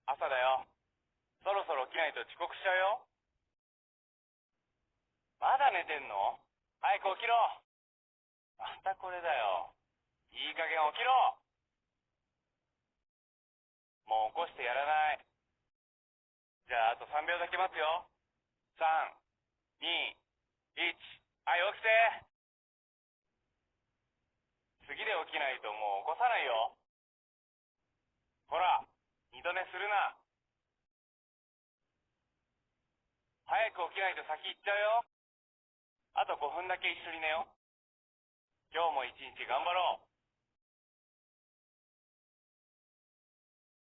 朝だよ。そろそろ起きないと遅刻しちゃうよ。まだ寝てんの？早く起きろ。またこれだよ。いい加減起きろ。もう起こしてやらない。じゃああと3秒だけ待つよ。3、2、1。はい、起きて。次で起きないともう起こさないよ。ほら、二度寝するな。早く起きないと先行っちゃうよ。あと5分だけ一緒に寝よう。今日も一日頑張ろう。